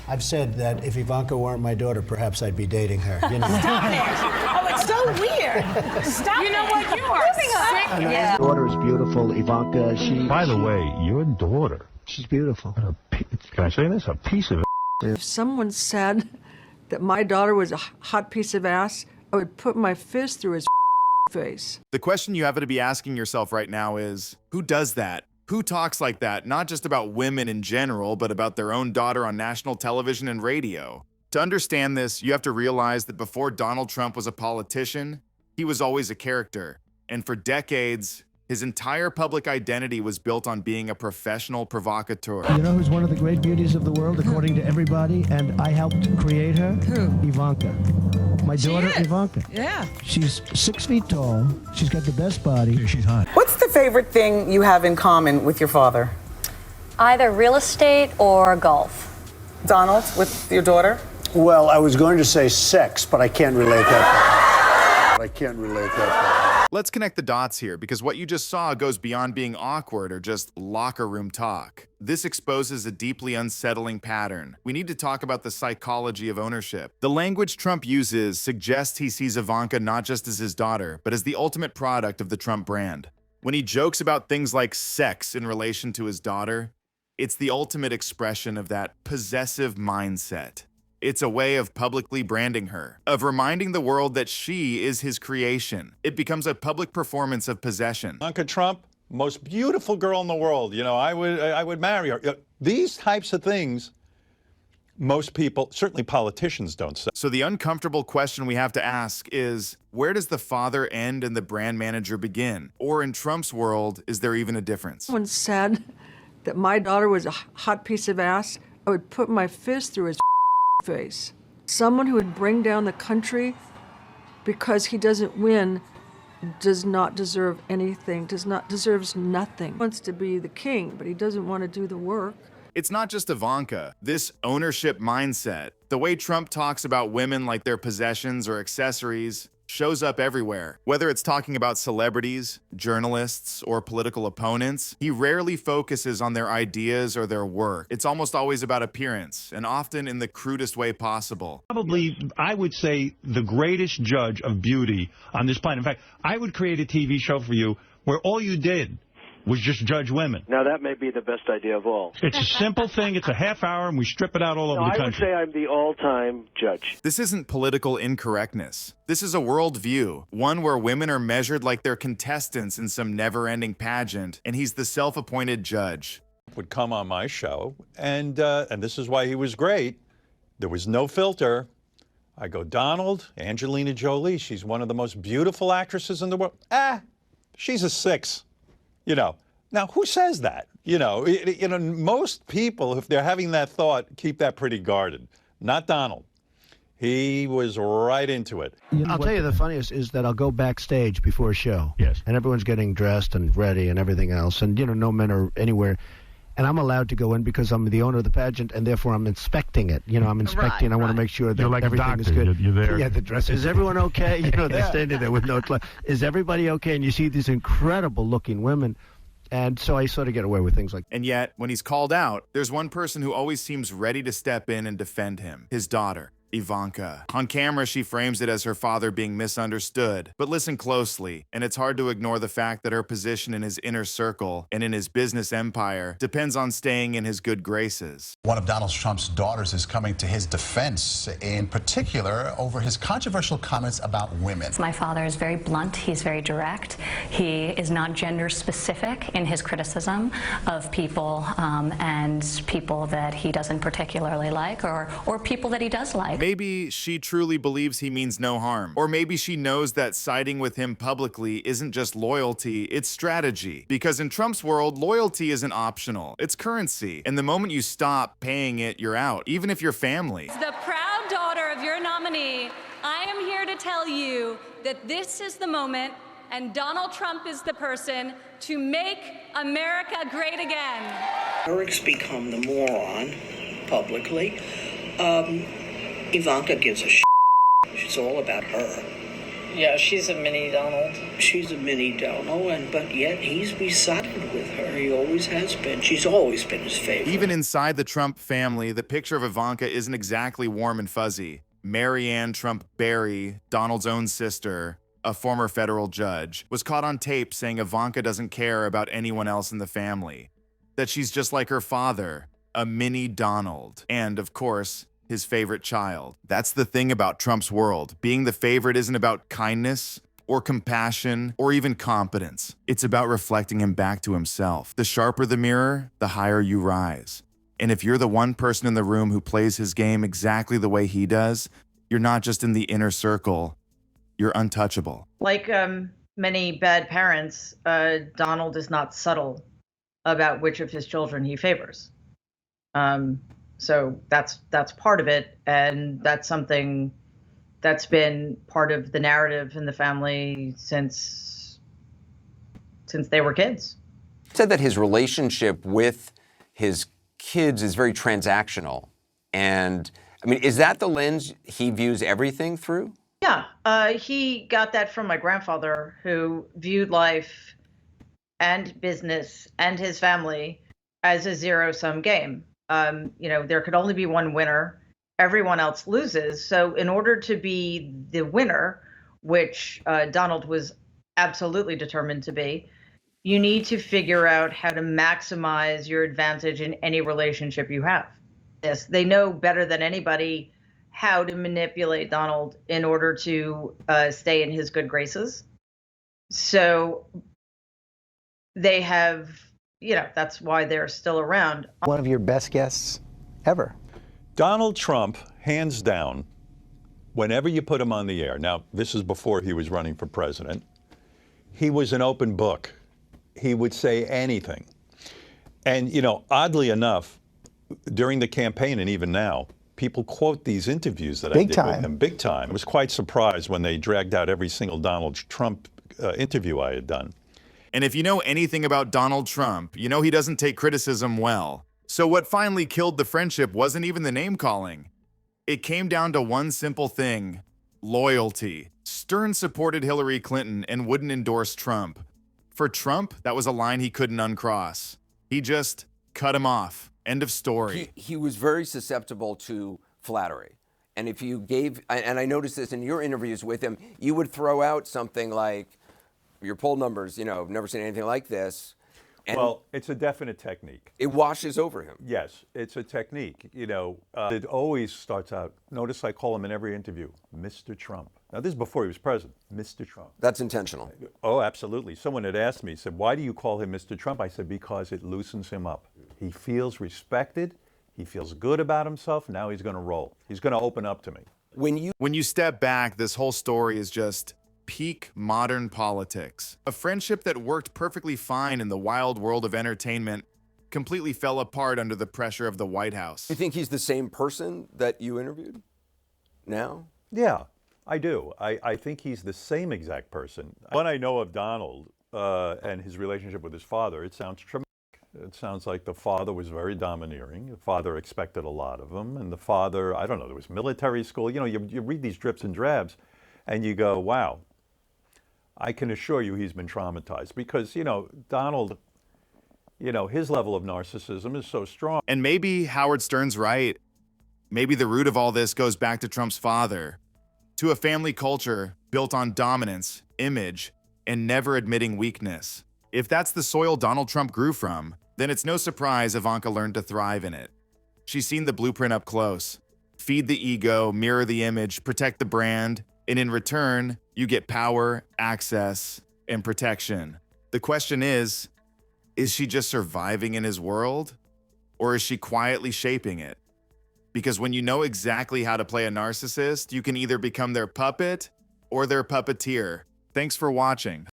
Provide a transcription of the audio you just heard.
I've said that if Ivanka weren't my daughter, perhaps I'd be dating her. You know. Stop it! Oh, it's so weird. Stop. You know what? You are sick. Yeah. My daughter is beautiful, Ivanka. By the way, your daughter. She's beautiful. Can I say this? A piece of. If someone said that my daughter was a hot piece of ass, I would put my fist through his face. The question you have to be asking yourself right now is, who does that? Who talks like that, not just about women in general, but about their own daughter on national television and radio? To understand this, you have to realize that before Donald Trump was a politician, he was always a character. And for decades, his entire public identity was built on being a professional provocateur. You know who's one of the great beauties of the world, according to everybody? And I helped create her? Who? Ivanka. My daughter, Ivanka. Yeah. She's 6 feet tall. She's got the best body. Yeah, she's hot. What's the favorite thing you have in common with your father? Either real estate or golf. Donald, with your daughter? Well, I was going to say sex, but I can't relate that. Let's connect the dots here, because what you just saw goes beyond being awkward or just locker room talk. This exposes a deeply unsettling pattern. We need to talk about the psychology of ownership. The language Trump uses suggests he sees Ivanka not just as his daughter, but as the ultimate product of the Trump brand. When he jokes about things like sex in relation to his daughter, it's the ultimate expression of that possessive mindset. It's a way of publicly branding her, of reminding the world that she is his creation. It becomes a public performance of possession. Ivanka Trump, most beautiful girl in the world. You know, I would marry her. These types of things, most people, certainly politicians, don't say. So the uncomfortable question we have to ask is, where does the father end and the brand manager begin? Or in Trump's world, is there even a difference? Someone said that my daughter was a hot piece of ass, I would put my fist through his face. Someone who would bring down the country because he doesn't win does not deserve anything, deserves nothing. He wants to be the king, but he doesn't want to do the work. It's not just Ivanka. This ownership mindset, the way Trump talks about women like their possessions or accessories, shows up everywhere. Whether it's talking about celebrities, journalists, or political opponents, he rarely focuses on their ideas or their work. It's almost always about appearance, and often in the crudest way possible. Probably, I would say, the greatest judge of beauty on this planet. In fact, I would create a TV show for you where all you did was just judge women. Now, that may be the best idea of all. It's a simple thing. It's a half hour, and we strip it out all over the country. I would say I'm the all-time judge. This isn't political incorrectness. This is a worldview, one where women are measured like they're contestants in some never-ending pageant, and he's the self-appointed judge. Would come on my show, and this is why he was great. There was no filter. I go, Donald, Angelina Jolie, she's one of the most beautiful actresses in the world. She's a 6. You know, now who says that? You know, most people, if they're having that thought, keep that pretty guarded. Not Donald. He was right into it. I'll tell you the funniest is that I'll go backstage before a show. Yes. And everyone's getting dressed and ready and everything else. And, no men are anywhere. And I'm allowed to go in because I'm the owner of the pageant, and therefore I'm inspecting it. I'm inspecting. Right, I want to make sure that you're like everything a doctor. is good. You're there. Yeah, the dress. Is everyone okay? They're standing there with no clothes. Is everybody okay? And you see these incredible-looking women. And so I sort of get away with things like that. And yet, when he's called out, there's one person who always seems ready to step in and defend him, his daughter. Ivanka. On camera, she frames it as her father being misunderstood. But listen closely, and it's hard to ignore the fact that her position in his inner circle and in his business empire depends on staying in his good graces. One of Donald Trump's daughters is coming to his defense, in particular over his controversial comments about women. My father is very blunt. He's very direct. He is not gender specific in his criticism of people and people that he doesn't particularly like or people that he does like. Maybe she truly believes he means no harm. Or maybe she knows that siding with him publicly isn't just loyalty, it's strategy. Because in Trump's world, loyalty isn't optional, it's currency. And the moment you stop paying it, you're out, even if you're family. As the proud daughter of your nominee, I am here to tell you that this is the moment, and Donald Trump is the person to make America great again. Eric's become the moron publicly. Ivanka gives a shit. It's all about her. Yeah, she's a mini Donald. She's a mini Donald, but yet he's besotted with her. He always has been. She's always been his favorite. Even inside the Trump family, the picture of Ivanka isn't exactly warm and fuzzy. Maryanne Trump Barry, Donald's own sister, a former federal judge, was caught on tape saying Ivanka doesn't care about anyone else in the family, that she's just like her father, a mini Donald, and, of course, his favorite child. That's the thing about Trump's world. Being the favorite isn't about kindness or compassion or even competence. It's about reflecting him back to himself. The sharper the mirror, the higher you rise. And if you're the one person in the room who plays his game exactly the way he does, you're not just in the inner circle, you're untouchable. Like many bad parents, Donald is not subtle about which of his children he favors. So that's part of it, and that's something that's been part of the narrative in the family since they were kids. Said that his relationship with his kids is very transactional, and I mean, is that the lens he views everything through? Yeah, he got that from my grandfather, who viewed life and business and his family as a zero-sum game. There could only be one winner. Everyone else loses. So in order to be the winner, which Donald was absolutely determined to be, you need to figure out how to maximize your advantage in any relationship you have. Yes, they know better than anybody how to manipulate Donald in order to stay in his good graces. So they have, that's why they're still around. One of your best guests ever. Donald Trump, hands down, whenever you put him on the air, now this is before he was running for president, he was an open book. He would say anything. And, oddly enough, during the campaign and even now, people quote these interviews that I did with him big time. I was quite surprised when they dragged out every single Donald Trump interview I had done. And if you know anything about Donald Trump, you know he doesn't take criticism well. So what finally killed the friendship wasn't even the name-calling. It came down to one simple thing: loyalty. Stern supported Hillary Clinton and wouldn't endorse Trump. For Trump, that was a line he couldn't uncross. He just cut him off. End of story. He was very susceptible to flattery. And if you gave, and I noticed this in your interviews with him, you would throw out something like, your poll numbers, I've never seen anything like this. And well, it's a definite technique. It washes over him. Yes, it's a technique. It always starts out, notice I call him in every interview, Mr. Trump. Now, this is before he was president, Mr. Trump. That's intentional. Oh, absolutely. Someone had asked me, said, why do you call him Mr. Trump? I said, because it loosens him up. He feels respected. He feels good about himself. Now he's going to roll. He's going to open up to me. When you step back, this whole story is just peak modern politics. A friendship that worked perfectly fine in the wild world of entertainment completely fell apart under the pressure of the White House. You think he's the same person that you interviewed now? Yeah, I do. I think he's the same exact person. When I know of Donald and his relationship with his father, it sounds traumatic. It sounds like the father was very domineering. The father expected a lot of him. And the father, I don't know, there was military school. You read these drips and drabs and you go, wow. I can assure you he's been traumatized because, Donald, his level of narcissism is so strong. And maybe Howard Stern's right. Maybe the root of all this goes back to Trump's father, to a family culture built on dominance, image, and never admitting weakness. If that's the soil Donald Trump grew from, then it's no surprise Ivanka learned to thrive in it. She's seen the blueprint up close. Feed the ego, mirror the image, protect the brand, and in return, you get power, access, and protection. The question is she just surviving in his world, or is she quietly shaping it? Because when you know exactly how to play a narcissist, you can either become their puppet or their puppeteer. Thanks for watching.